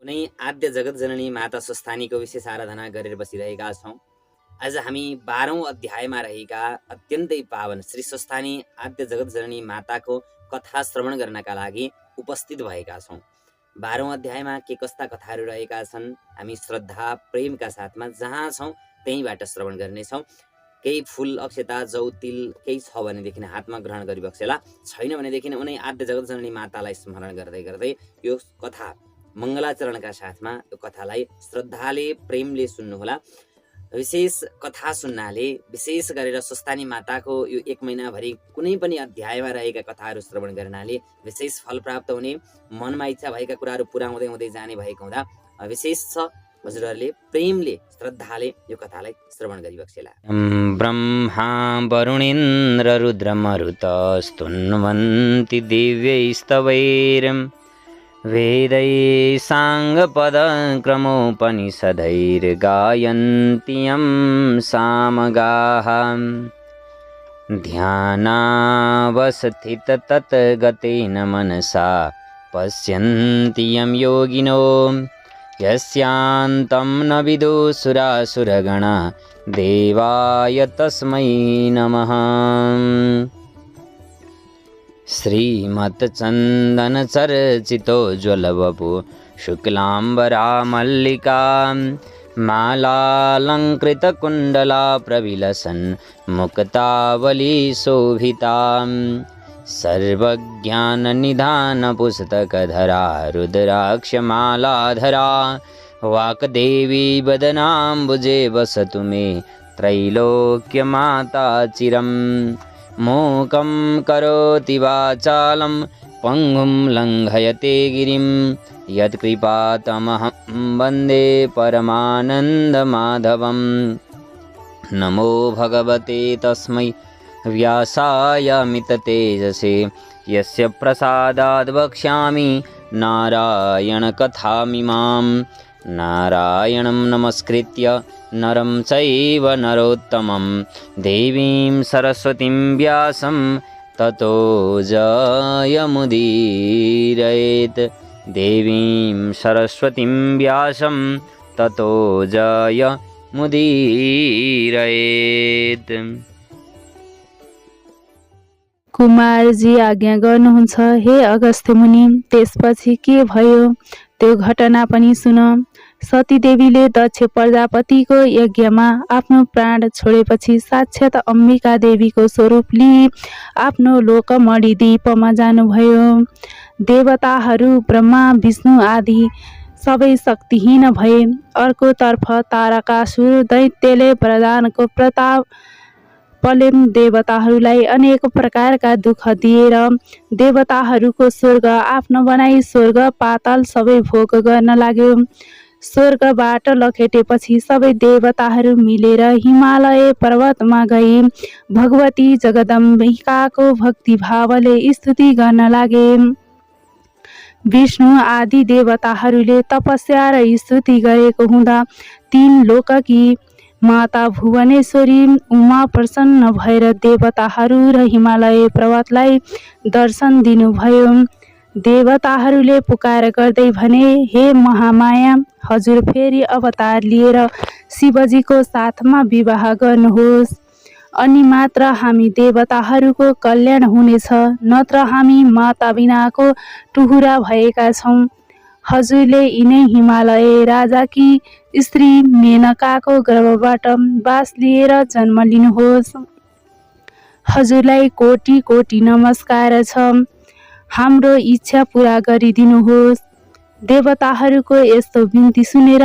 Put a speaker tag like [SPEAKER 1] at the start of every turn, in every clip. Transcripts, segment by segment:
[SPEAKER 1] कुनै आद्य जगत जननी माता स्वस्थानीको विशेष आराधना गरेर बसिरहेका छौँ। आज हामी 12औं अध्यायमा रहेका अत्यन्तै पावन श्री स्वस्थानी आद्य जगत जननी माताको कथा श्रवण गर्नका लागि उपस्थित भएका छौँ। 12औं अध्यायमा के कस्ता कथाहरू रहेका छन् हामी श्रद्धा प्रेमका साथमा जहाँ छौँ त्यहीँबाट श्रवण गर्नेछौँ। केही फुल अक्षता जौ तिल केही छ भनेदेखि हातमा ग्रहण गरिबक्सेला, छैन भनेदेखि उनै आद्य जगत जननी मातालाई स्मरण गर्दै गर्दै यो कथा मङ्गलाचरणका साथमा यो कथालाई श्रद्धाले प्रेमले सुन्नुहोला। विशेष कथा सुन्नाले विशेष गरेर स्वस्थानी माताको यो 1 महिनाभरि कुनै पनि अध्यायमा रहेका कथाहरू श्रवण गर्नाले विशेष फल प्राप्त हुने, मनमा इच्छा भएका कुराहरू पुरा हुँदै हुँदै जाने भएको हुँदा विशेष छ। हजुरहरूले प्रेमले श्रद्धाले यो कथालाई श्रवण गरिबक्सेला।
[SPEAKER 2] ब्रह्मा वरुणेन्द्र रुद्रमरुतस्तुन्वन्ति दिव्यैस्तवैर् वेदै साङ्गपदक्रमोपनिषदैर्गायन्ति यं सामगाः ध्यानावस्थितततगतेन मनसा पश्यन्ति यं योगिनो यस्यान्तं न विदुसुरासुरगणा देवाय तस्मै नमः। श्रीमत्चन्दनचर्चितोज्ज्वलवपु शुक्लाम्बरा मल्लिका मालालङ्कृतकुण्डला प्रविलसन् मुक्तावली शोभिता सर्वज्ञाननिधानपुस्तकधरा रुद्राक्षमालाधरा वाक्देवी वदनाम्बुजे वसतु मे त्रैलोक्यमाता चिरम्। मूकं करोति वाचालं पङ्गुं लङ्घयते गिरिं यत्कृपातमहं वन्दे परमानन्दमाधवम्। नमो भगवते तस्मै व्यासाय मिततेजसे यस्य प्रसादाद् वक्ष्यामि नारायणकथामिमाम्। नारायणं नमस्कृत्य नरं चैव नरोत्तमं देवीं सरस्वतीं व्यासं ततो जयमुदीरयेत्। देवीं सरस्वतीं व्यासं ततो जयमुदीरयेत्।
[SPEAKER 3] कुमारजी आज्ञा गर्नुहुन्छ हे अगस्त्य मुनि। त्यसपछि के भयो त्यो घटना पनि सुन। सतीदेवीले दक्ष प्रजापतिको यज्ञमा आफ्नो प्राण छोडेपछि साक्षात् अम्बिका देवीको स्वरूप लिई आफ्नो लोकमणि द्वीपमा जानुभयो। देवताहरू ब्रह्मा विष्णु आदि सबै शक्तिहीन भए। अर्कोतर्फ तारकासुर दैत्यले वरदानको प्रताप पलेम देवताहरूलाई अनेक प्रकारका दुःख दिएर देवताहरूको स्वर्ग आफ्नो बनाई स्वर्ग पाताल सबै भोग गर्न लाग्यो। स्वर्गबाट लखेटेपछि सबै देवताहरू मिलेर हिमालय पर्वतमा गई भगवती जगदम्बिकाको भक्तिभावले स्तुति गर्न लागे। विष्णु आदि देवताहरूले तपस्या र स्तुति गरेको हुँदा 3 लोककी माता भुवनेश्वरी उमा प्रसन्न भएर देवताहरू र हिमालय पर्वतलाई दर्शन दिनुभयो। देवताहरूले पुकार गर्दै भने, हे महामाया, हजुर फेरि अवतार लिएर शिवजीको साथमा विवाह गर्नुहोस्, अनि मात्र हामी देवताहरूको कल्याण हुनेछ, नत्र हामी माता बिनाको टुहुरा भएका छौँ। हजुरले यिनै हिमालय राजाकी स्त्री मेनकाको गर्भबाट बास लिएर जन्म लिनुहोस्। हजुरलाई कोटि कोटि नमस्कार छ। हाम्रो इच्छा पुरा गरिदिनुहोस्। देवताहरूको यस्तो बिन्ती सुनेर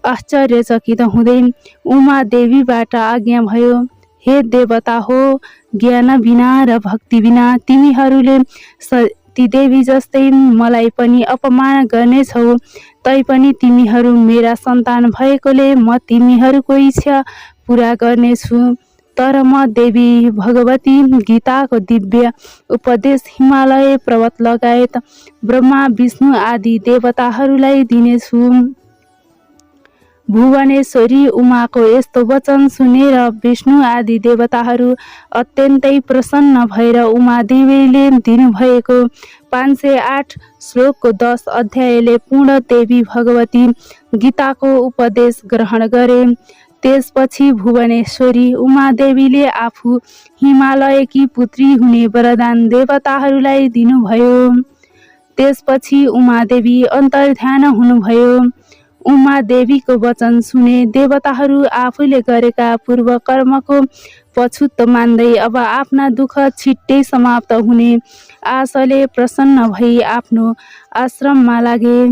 [SPEAKER 3] आश्चर्यचकित हुँदै उमा देवीबाट आज्ञा भयो, हे देवता हो, ज्ञान बिना र भक्ति बिना तिमीहरूले सतीदेवी जस्तै मलाई पनि अपमान गर्नेछौ। तैपनि तिमीहरू मेरा सन्तान भएकोले म तिमीहरूको इच्छा पुरा गर्नेछु। तर म देवी भगवती गीताको दिव्य उपदेश हिमालय पर्वत लगायत ब्रह्मा विष्णु आदि देवताहरूलाई दिनेछु। भुवनेश्वरी उमाको यस्तो वचन सुनेर विष्णु आदि देवताहरू अत्यन्तै प्रसन्न भएर उमादेवीले दिनुभएको 508 श्लोकको 10 अध्यायले पूर्ण देवी भगवती गीताको उपदेश ग्रहण गरे। त्यसपछि भुवनेश्वरी उमादेवीले आफू हिमालयकी पुत्री हुने वरदान देवताहरूलाई दिनुभयो। त्यसपछि उमादेवी अन्तर्ध्यान हुनुभयो। उमादेवीको वचन सुने देवताहरू आफूले गरेका पूर्व कर्मको पछुतो मान्दै अब आफ्ना दुःख छिट्टै समाप्त हुने आशाले प्रसन्न भई आफ्नो आश्रममा लागे।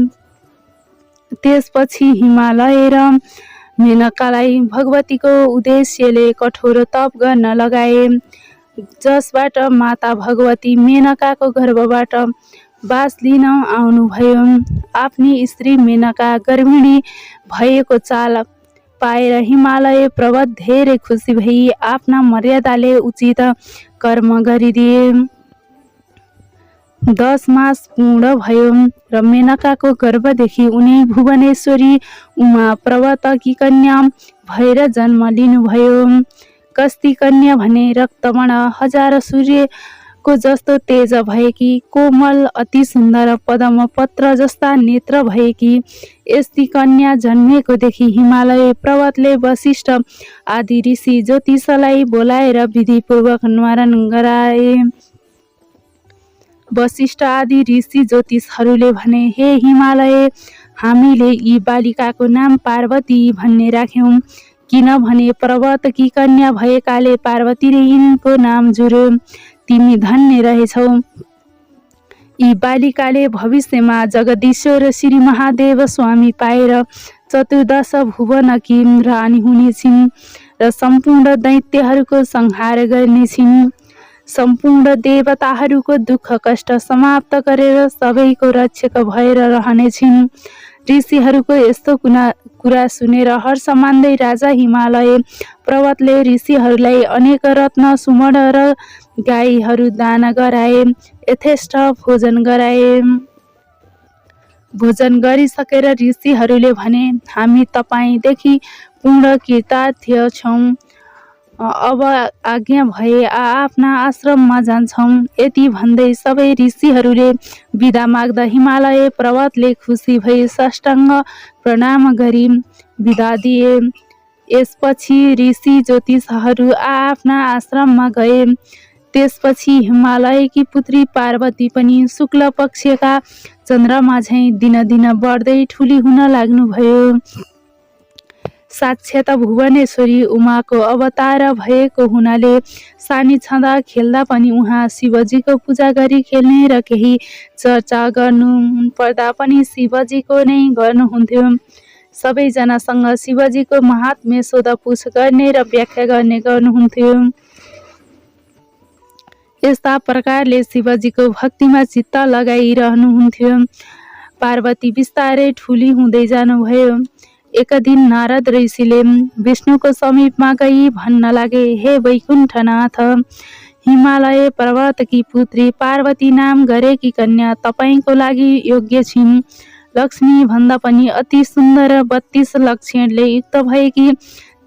[SPEAKER 3] त्यसपछि हिमालय र मेनकालाई भगवतीको उद्देश्यले कठोर तप गर्न लगाए, जसबाट माता भगवती मेनकाको गर्भबाट बास लिन आउनुभयो। आफ्नी स्त्री मेनका गर्भिणी भएको चाल पाएर हिमालय पर्वत धेरै खुसी भई आफ्ना मर्यादाले उचित कर्म गरिदिए। 10 मास पूर्ण भयो र मेनकाको गर्भदेखि उनी भुवनेश्वरी उमा पर्वतकी कन्या भएर जन्म लिनुभयो। कस्ती कन्या भने रक्तवर्ण 1000 सूर्यको जस्तो तेज भएकी, कोमल अति सुन्दर पद्म पत्र जस्ता नेत्र भएकी यस्ती कन्या जन्मेकोदेखि हिमालय पर्वतले वशिष्ठ आदि ऋषि ज्योतिषलाई बोलाएर विधिपूर्वक न्वारण गराए। वशिष्ठ आदि ऋषि ज्योतिषहरूले भने, हे हिमालय, हामीले यी बालिकाको नाम पार्वती भन्ने राख्यौं, किनभने पर्वतकी कन्या भएकाले पार्वतीले यिनको नाम जुर्यो। तिमी धन्य रहेछौ। यी बालिकाले भविष्यमा जगदीश्वर श्री महादेव स्वामी पाएर 14 भुवनकी रानी हुनेछिन् र सम्पूर्ण दैत्यहरूको संहार गर्नेछिन्। सम्पूर्ण देवताहरूको दुःख कष्ट समाप्त गरेर सबैको रक्षक भएर रहनेछिन्। ऋषिहरूको यस्तो कुरा सुनेर हर्ष मान्दै राजा हिमालय पर्वतले ऋषिहरूलाई अनेक रत्न सुवर्ण र गाईहरू दान गराए, यथेष्ट भोजन गराए। भोजन गरिसकेर ऋषिहरूले भने, हामी तपाईँदेखि पूर्ण कृतार्थ छौँ। अब आज्ञा भए आफ्ना आश्रममा जान्छौँ। यति भन्दै सबै ऋषिहरूले बिदा माग्दा हिमालय पर्वतले खुसी भई साष्टाङ्ग प्रणाम गरी बिदा दिए। यसपछि ऋषि ज्योतिषहरू आफ्ना आश्रममा गए। त्यसपछि हिमालयकी पुत्री पार्वती पनि शुक्ल पक्षका चन्द्रमा झैँ दिन बढ्दै ठुली हुन लाग्नुभयो। साक्षात भुवनेश्वरी उमाको अवतार भएको हुनाले सानी छँदा खेल्दा पनि उहाँ शिवजीको पूजा गरी खेल्ने र केही चर्चा गर्नु पर्दा पनि शिवजीको नै गर्नुहुन्थ्यो। सबैजनासँग शिवजीको महात्म्य सोधपुछ गर्ने र व्याख्या गर्ने गर्नुहुन्थ्यो। यस्ता प्रकारले शिवजीको भक्तिमा चित्त लगाइरहनुहुन्थ्यो। पार्वती बिस्तारै ठुली हुँदै जानुभयो। एक दिन नारद ऋषिले विष्णुको समीपमा गई भन्न लागे, हे वैकुण्ठनाथ, हिमालय पर्वतकी पुत्री पार्वती नाम गरेकी कन्या तपाईँको लागि योग्य छिन्। लक्ष्मी भन्दा पनि अति सुन्दर 32 लक्षणले युक्त भएकी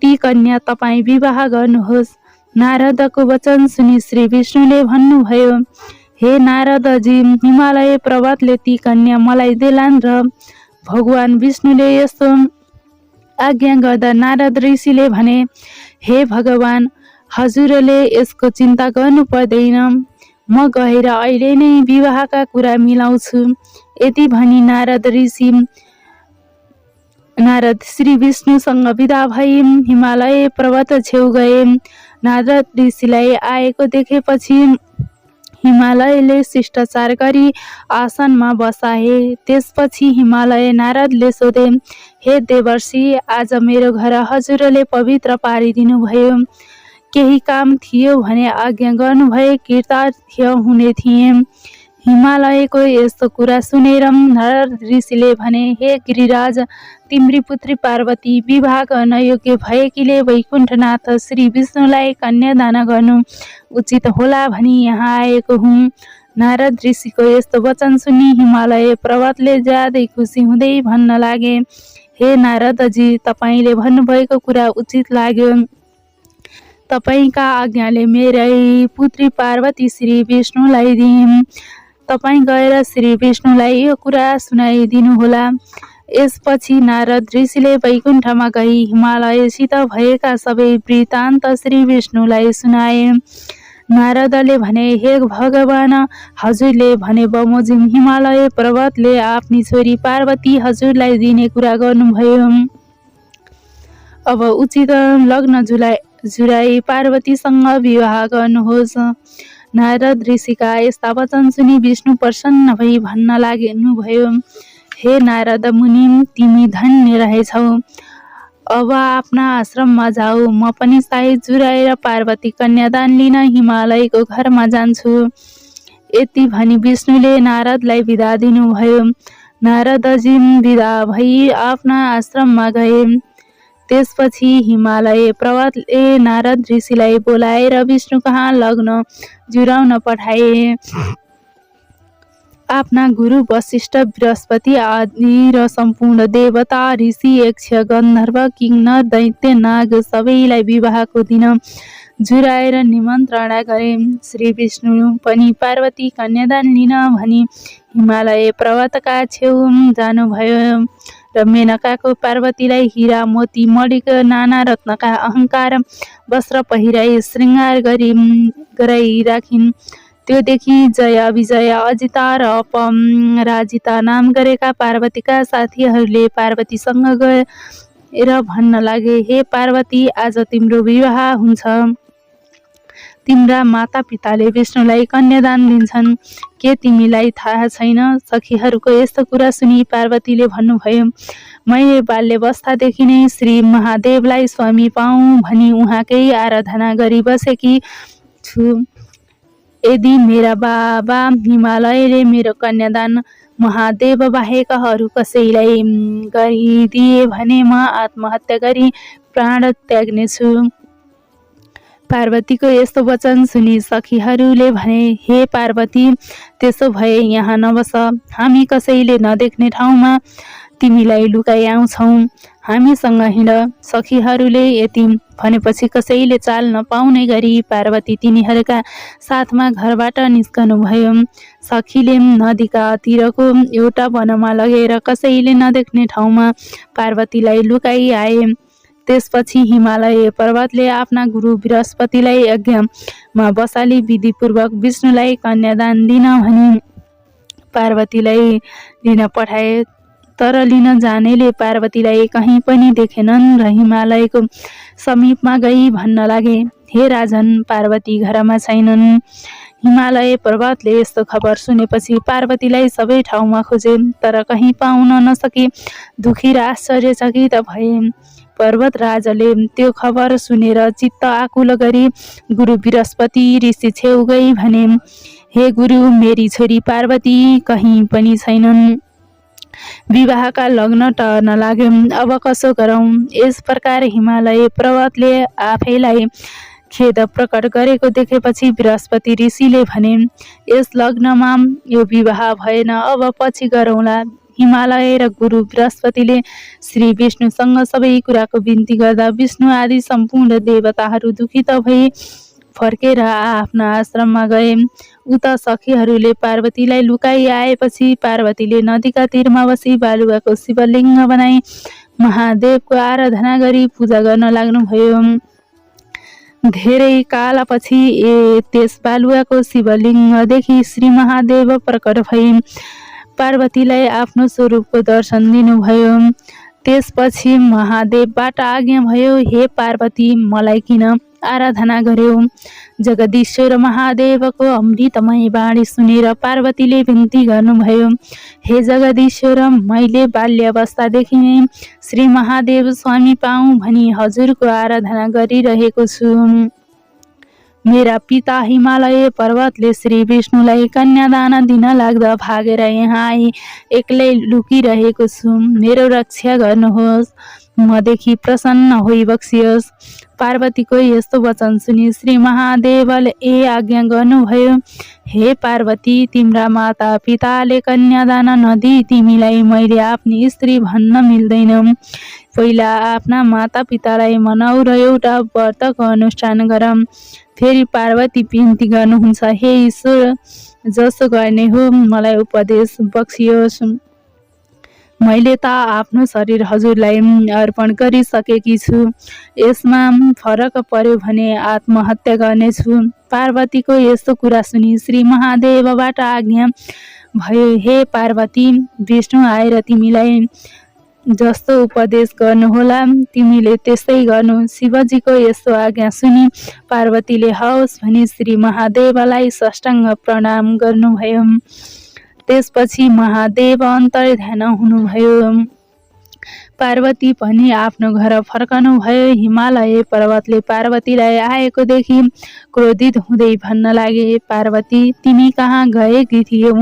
[SPEAKER 3] ती कन्या तपाईँ विवाह गर्नुहोस्। नारदको वचन सुनि श्री विष्णुले भन्नुभयो, हे नारदजी, हिमालय पर्वतले ती कन्या मलाई देलान् र भगवान विष्णुले यस्तो आज्ञा गर्दा नारद ऋषिले भने, हे भगवान, हजुरले यसको चिन्ता गर्नु पर्दैन, म गएर अहिले नै विवाहका कुरा मिलाउँछु। यति भनी नारद श्री विष्णुसँग विदा भई हिमालय पर्वत छेउ गए। नारद ऋषिलाई आएको देखेपछि हिमालयले शिष्टाचार गरी आसनमा बसाए। त्यसपछि हिमालय नारदले सोधे, हे देवर्षि, आज मेरो घर हजुरले पवित्र पारिदिनु भयो। केही काम थियो भने आज्ञा गर्नुभए कृतार्थ हुने थिए। हिमालयको यस्तो कुरा सुनेर नारद ऋषिले भने, हे गिरिराज, तिम्री पुत्री पार्वती विवाह गर्न योग्य भएकीले वैकुण्ठनाथ श्री विष्णुलाई कन्यादान गर्नु उचित होला भनी यहाँ आएको हुँ। नारद ऋषिको यस्तो वचन सुनि हिमालय पर्वतले ज्यादै खुसी हुँदै भन्न लागे, हे नारदजी, तपाईँले भन्नुभएको कुरा उचित लाग्यो। तपाईँका आज्ञाले मेरै पुत्री पार्वती श्री विष्णुलाई दिइन्। तपाईँ गएर श्री विष्णुलाई यो कुरा सुनाइदिनुहोला। यसपछि नारद ऋषिले वैकुण्ठमा गई हिमालयसित भएका सबै वृत्तान्त श्री विष्णुलाई सुनाए। नारदले भने, हे भगवान, हजुरले भने बमोजिम हिमालय पर्वतले आफ्नी छोरी पार्वती हजुरलाई दिने कुरा गर्नुभयो। अब उचित लग्न जुराई पार्वतीसँग विवाह गर्नुहोस्। नारद ऋषिका यस्ता वचन सुनि विष्णु प्रसन्न भई भन्न लाग्नुभयो, हे नारद मुनि, तिमी धन्य रहेछौ। अब आफ्ना आश्रममा जाऊ, म पनि साइत जुराएर पार्वती कन्यादान लिन हिमालयको घरमा जान्छु। यति भनी विष्णुले नारदलाई बिदा दिनुभयो। नारदजी बिदा भई आफ्ना आश्रममा गए। त्यसपछि हिमालय पर्वतले नारद ऋषिलाई बोलाएर विष्णु कहाँ लग्न जुराउन पठाए। आफ्ना गुरु वशिष्ठ, बृहस्पति आदि र सम्पूर्ण देवता, ऋषि, यक्ष, गन्धर्व, किन्नर, दैत्य, नाग सबैलाई विवाहको दिन जुराएर निमन्त्रणा गरे। श्री विष्णु पनि पार्वती कन्यादान लिन भनी हिमालय पर्वतका छेउ जानुभयो र मेनकाको पार्वतीलाई हिरा, मोती, मणिक, नाना रत्नका अहङ्कार वस्त्र पहिराई श्रृङ्गार गराई राखिन्। त्यो देखि जया, विजया, अजिता र अपराजिता नाम गरेका पार्वतीका साथीहरूले पार्वतीसँग गएर भन्न लागे, हे पार्वती, आज तिम्रो विवाह हुन्छ। तिम्रा माता पिताले विष्णुलाई कन्यादान दिन्छन्। के तिमीलाई थाहा छैन? सखीहरूको यस्तो कुरा सुनि पार्वतीले भन्नुभयो, मैले बाल्यवस्थादेखि नै श्री महादेवलाई स्वामी पाऊँ भनी उहाँकै आराधना गरी बसेकी छु। यदि मेरा बाबा हिमालयले मेरो कन्यादान महादेव बाहेक अरू कसैलाई गरिदिए भने म आत्महत्या गरी प्राण त्याग्नेछु। पार्वतीको यस्तो वचन सुनि सखीहरूले भने, हे पार्वती, त्यसो भए यहाँ नबस, हामी कसैले नदेख्ने ठाउँमा तिमीलाई लुकाइ आउँछौँ, हामीसँग हिँड। सखीहरूले यति भनेपछि कसैले चाल नपाउने गरी पार्वती तिनीहरूका साथमा घरबाट निस्कनुभयो। सखीले नदीका तिरको एउटा वनमा लगेर कसैले नदेख्ने ठाउँमा पार्वतीलाई लुकाइ आए। त्यसपछि हिमालय पर्वतले आफ्ना गुरु बृहस्पतिलाई यज्ञमा बसाली विधिपूर्वक विष्णुलाई कन्यादान दिन भनी पार्वतीलाई लिन पठाए। तर लिन जानेले पार्वतीलाई कहीँ पनि देखेनन् र हिमालयको समीपमा गई भन्न लागे, हे राजन, पार्वती घरमा छैनन्। हिमालय पर्वतले यस्तो खबर सुनेपछि पार्वतीलाई सबै ठाउँमा खोजे, तर कहीँ पाउन नसके दुखी र आश्चर्यचकित भए। पर्वत राजाले त्यो खबर सुनेर चित्त आकुल गरी गुरु बृहस्पति ऋषि छेउ गई भने, हे गुरु, मेरी छोरी पार्वती कहीँ पनि छैनन्। विवाहका लग्न टर्न लाग्यो, अब कसो गरौँ? यस प्रकार हिमालय पर्वतले आफैलाई खेद प्रकट गरेको देखेपछि बृहस्पति ऋषिले भने, यस लग्नमा यो विवाह भएन, अब पछि गरौँला। हिमालय र गुरु बृहस्पतिले श्री विष्णुसँग सबै कुराको बिन्ती गर्दा विष्णु आदि सम्पूर्ण देवताहरू दुखित भई फर्केर आफ्ना आश्रममा गए। उता सखीहरूले पार्वतीलाई लुकाई आएपछि पार्वतीले नदीका तीरमा बसी बालुवाको शिवलिङ्ग बनाई महादेवको आराधना गरी पूजा गर्न लाग्नुभयो। धेरै कालपछि त्यस बालुवाको शिवलिङ्गदेखि श्री महादेव प्रकट भई पार्वतीलाई आफ्नो स्वरूपको दर्शन दिनुभयो। त्यसपछि महादेवबाट आज्ञा भयो, हे पार्वती, मलाई किन आराधना गर्यो? जगदीश्वर महादेवको अमृतमय वाणी सुनेर पार्वतीले बिन्ती गर्नुभयो, हे जगदीश्वर, मैले बाल्यावस्थादेखि नै श्री महादेव स्वामी पाऊँ भनी हजुरको आराधना गरिरहेको छु। मेरा पिता हिमालय पर्वतले श्री विष्णुलाई कन्यादान दिन लाग्दा भागेर यहाँ आई एक्लै लुकिरहेको छु, मेरो रक्षा गर्नुहोस्। मदेखि प्रसन्न होई बक्सियोस्। पार्वतीको यस्तो वचन सुनि श्री महादेवले आज्ञा गर्नुभयो, हे पार्वती, तिम्रा माता पिताले कन्यादान नदिई तिमीलाई मैले आफ्नी स्त्री भन्न मिल्दैन। पहिला आफ्ना माता पितालाई मनाऊ र एउटा व्रतको अनुष्ठान गर। फेरि पार्वती बिन्ती गर्नुहुन्छ, हे ईश्वर, जसो गर्ने हो मलाई उपदेश बक्सियोस्। मैले त आफ्नो शरीर हजुरलाई अर्पण गरिसकेकी छु, यसमा फरक पर्यो भने आत्महत्या गर्नेछु। पार्वतीको यस्तो कुरा सुनि श्री महादेवबाट आज्ञा भयो, हे पार्वती, विष्णु आएर तिमीलाई जस्तो उपदेश गर्नुहोला तिमीले त्यस्तै गर्नु। शिवजीको यस्तो आज्ञा सुनि पार्वतीले हवस् भनी श्री महादेवलाई साष्टाङ्ग प्रणाम गर्नुभयो। त्यसपछि महादेव अन्तर्ध्यान हुनुभयो। पार्वती पनि आफ्नो घर फर्कनु भयो। हिमालय पर्वतले पार्वतीलाई आएको देखि क्रोधित हुँदै भन्न लागे, पार्वती, तिमी कहाँ गएकी थियौ?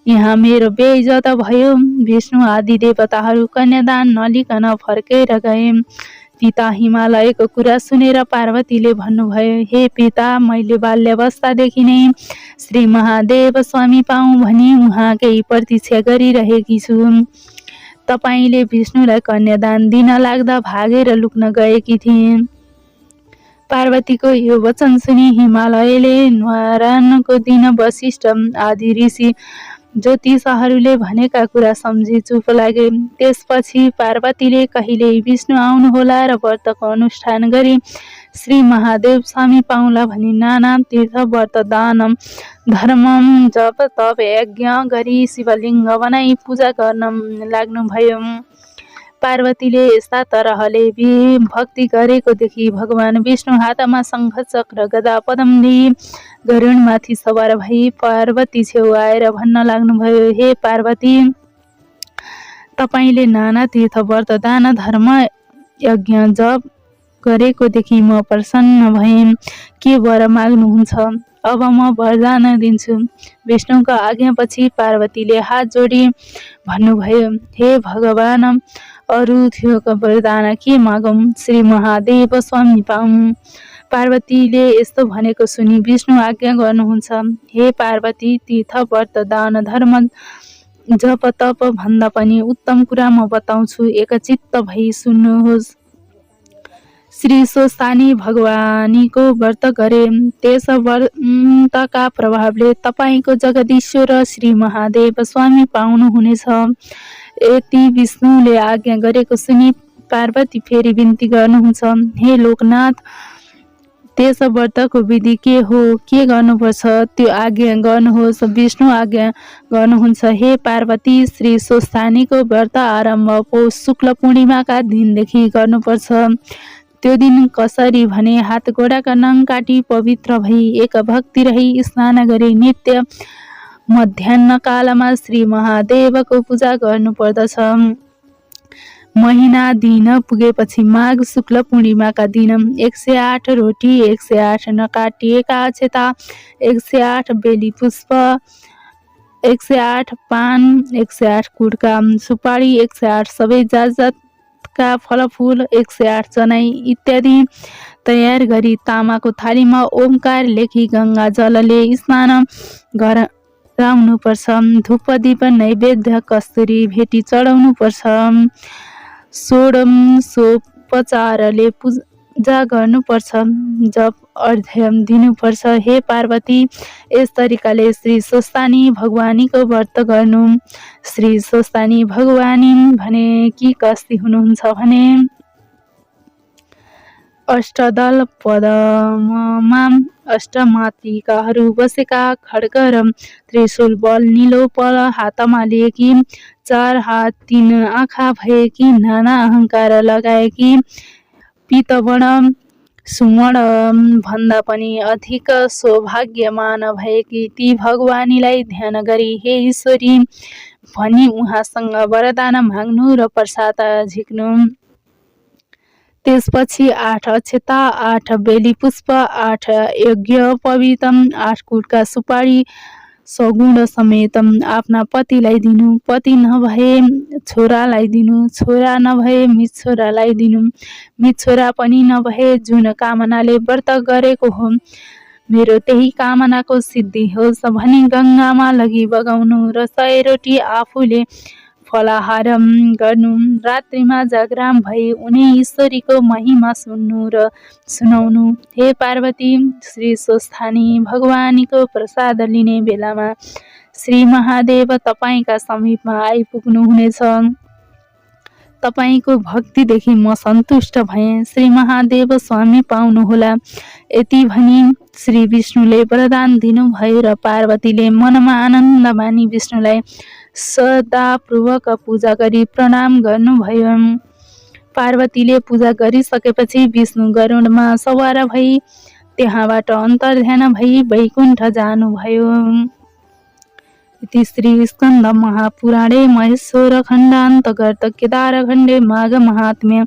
[SPEAKER 3] यहाँ मेरो बेइज्जत भयो। विष्णु आदि देवताहरू कन्यादान नलिकन फर्केर गए। पिता हिमालयको कुरा सुनेर पार्वतीले भन्नुभयो, हे पिता, मैले बाल्यावस्थादेखि नै श्री महादेव स्वामी पाऊँ भनी उहाँकै प्रतीक्षा गरिरहेकी छु। तपाईँले विष्णुलाई कन्यादान दिन लाग्दा भागेर लुक्न गएकी थिए। पार्वतीको यो वचन सुनि हिमालयले न्वारानको दिन वशिष्ठ आदि ऋषि ज्योतिषहरूले भनेका कुरा सम्झी चुप लागे। त्यसपछि पार्वतीले कहिल्यै विष्णु आउनुहोला र व्रतको अनुष्ठान गरी श्री महादेव स्वामी पाउला भनी नाना तीर्थ व्रत दान धर्म जप तप यज्ञ गरी शिवलिङ्ग बनाई पूजा गर्न लाग्नुभयो। पार्वतीले यस्ता तरहले भक्ति गरेको देखि भगवान विष्णु हातमा शङ्ख चक्र गदा पदम लिई गरुडमाथि सवार भई पार्वती छेउ आएर भन्न लाग्नुभयो, हे पार्वती, तपाईँले नाना तीर्थ व्रत दान धर्म यज्ञ जप गरेको देखि म प्रसन्न भएँ। के वर माग्नुहुन्छ? अब म वरदान दिन्छु। विष्णुको आज्ञापछि पार्वतीले हात जोडी भन्नुभयो, हे भगवान, अरू थोक वरदान के मागौँ? श्री महादेव स्वामी पाऊँ। पार्वतीले यस्तो भनेको सुनि विष्णु आज्ञा गर्नुहुन्छ, हे पार्वती, तीर्थ व्रत दान धर्म जप तप भन्दा पनि उत्तम कुरा म बताउँछु, एकचित्त भई सुन्नुहोस्। श्री स्वस्थानी भगवानीको व्रत गरे त्यस व्रतका प्रभावले तपाईँको जगदीश्वर श्री महादेव स्वामी पाउनुहुनेछ। यति विष्णुले आज्ञा गरेको सुनि पार्वती फेरि बिन्ती गर्नुहुन्छ, हे लोकनाथ, त्यस व्रतको विधि के हो, के गर्नुपर्छ त्यो आज्ञा गर्नुहोस्। विष्णु आज्ञा गर्नुहुन्छ, हे पार्वती, श्री स्वस्थानीको व्रत आरम्भ पौष शुक्ल पूर्णिमाका दिनदेखि गर्नुपर्छ। त्यो दिन कसरी भने हात गोडाका नङ काटी पवित्र भई एक भक्ति रही स्नान गरी नित्य मध्याह्न कालमा श्री महादेवको पूजा गर्नुपर्दछ। महिना दिन पुगेपछि माघ शुक्ल पूर्णिमाका दिन 108 रोटी, 108 नकाटिएका अक्षता, 108 बेली पुष्प, 108 पान, 108 कुडका सुपारी, 108 सबै जात जातका फलफुल, 108 चनाई इत्यादि तयार गरी तामाको थालीमा ओमकार लेखी गङ्गा जलले स्नान गराउनुपर्छ। धूप दीप नैवेद्य कस्तुरी भेटी चढाउनुपर्छ। षोडशोपचारले पूजा गर्नुपर्छ। जप अर्घ्य दिनुपर्छ। हे पार्वती, यस तरिकाले श्री स्वस्थानी भगवानीको व्रत गर्नु। श्री स्वस्थानी भगवानी भने कि कस्ती हुनुहुन्छ भने अष्टदल पद्ममा अष्टमातृकाहरू बसेका, खड्ग र त्रिशूल बल निलो पल हातमा लिएकी, 4 हात 3 आँखा भएकी, नाना अहङ्कार लगाएकी, पीतवर्ण सुवर्ण भन्दा पनि अधिक सौभाग्यमान भएकी ती भगवानीलाई ध्यान गरी हे ईश्वरी भनी उहाँसँग वरदान माग्नु र प्रसाद झिक्नु। त्यसपछि 8 अक्षता, 8 बेली पुष्प, 8 यज्ञ पवित्र, 8 कुटका सुपारी सगुण समेत आफ्ना पतिलाई दिनु, पति नभए छोरालाई दिनु, छोरा नभए मिच्छोरालाई दिनु, मिच्छोरा पनि नभए जुन कामनाले व्रत गरेको हो मेरो त्यही कामनाको सिद्धि होस् भनी गङ्गामा लगी बगाउनु र 100 रोटी आफूले फलाहार गर्नु, रात्रिमा जागराम भई उनी ईश्वरीको महिमा सुन्नु र सुनाउनु। हे पार्वती, श्री स्वस्थानी भगवानीको प्रसाद लिने बेलामा श्री महादेव तपाईँका समीपमा आइपुग्नु हुनेछ। तपाईँको भक्तिदेखि म सन्तुष्ट भएँ, श्री महादेव स्वामी पाउनुहोला। यति भनी श्री विष्णुले वरदान दिनुभयो र पार्वतीले मनमा आनन्द मानी विष्णुलाई श्रद्धापूर्वक पूजा गरी प्रणाम गर्नुभयो। पार्वतीले पूजा गरिसकेपछि विष्णु गरुडमा सवार भई त्यहाँबाट अन्तर्ध्यान भई वैकुण्ठ जानुभयो। इति श्री स्कन्द महापुराणे महेश्वर खण्डान्तर्गत केदारखण्डे माघ महात्म्य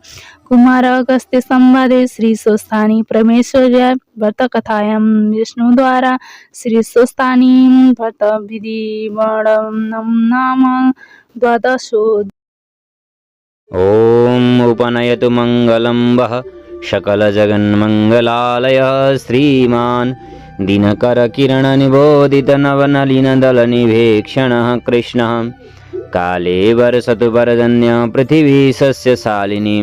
[SPEAKER 3] कुमार अगस्त्य संवादे श्री स्वस्थानी परमेश्वर्या व्रतकथायां विष्णुद्वारा श्री स्वस्थानी व्रत विधि वर्णनं नाम 12।
[SPEAKER 2] ॐ उपनयतु मङ्गलं वः सकलजगन्मङ्गलालयः श्रीमान् दिनकरकिरणनिबोधितनवनलिनदलनिभेक्षणः कृष्णः काले वर्षतु पर्जन्य पृथिवी सस्यशालिनी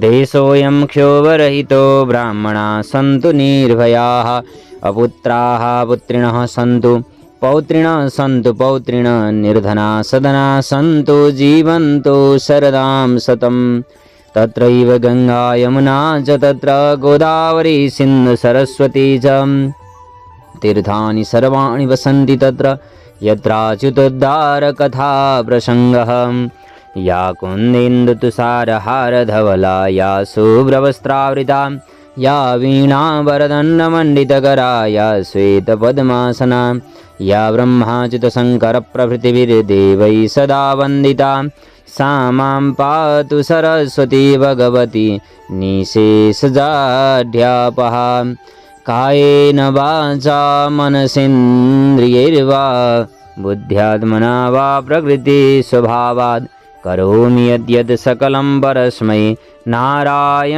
[SPEAKER 2] देशोऽयं क्षोभरहितो ब्राह्मणाः सन्तु निर्भयाः अपुत्राः पुत्रिणः सन्तु पौत्रिणः सन्तु पौत्रिणः निर्धनाः सदनाः सन्तु जीवन्तु शरदां शतं तत्रैव गङ्गा यमुना च तत्र गोदावरी सिन्धु सरस्वती च तीर्थानि सर्वाणि वसन्ति तत्र यत्राच्युतोद्धारकथा प्रसङ्गः या कुन्देन्दुतुषारहारधवला या शुभ्रवस्त्रावृता या वीणावरदण्डमण्डितकरा या श्वेतपद्मासना या ब्रह्माच्युतशङ्करप्रभृतिभिर्देवैः सदा वन्दिता सा मां पातु सरस्वती भगवती निःशेषजाढ्यापहा कायेन वाचा मनसेन्द्रियैर्वा बुद्ध्यात्मना वा प्रकृतिस्वभावात् करोमि यद्यत् सकलं परस्मै नारायणायेति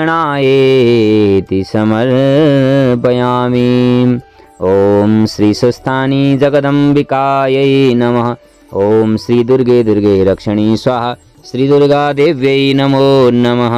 [SPEAKER 2] समर्पयामि। ॐ श्री स्वस्थानी जगदम्बिकायै नमः। ॐ श्री दुर्गे दुर्गे रक्षणी स्वाहा। श्री दुर्गा देव्यै नमो नमः।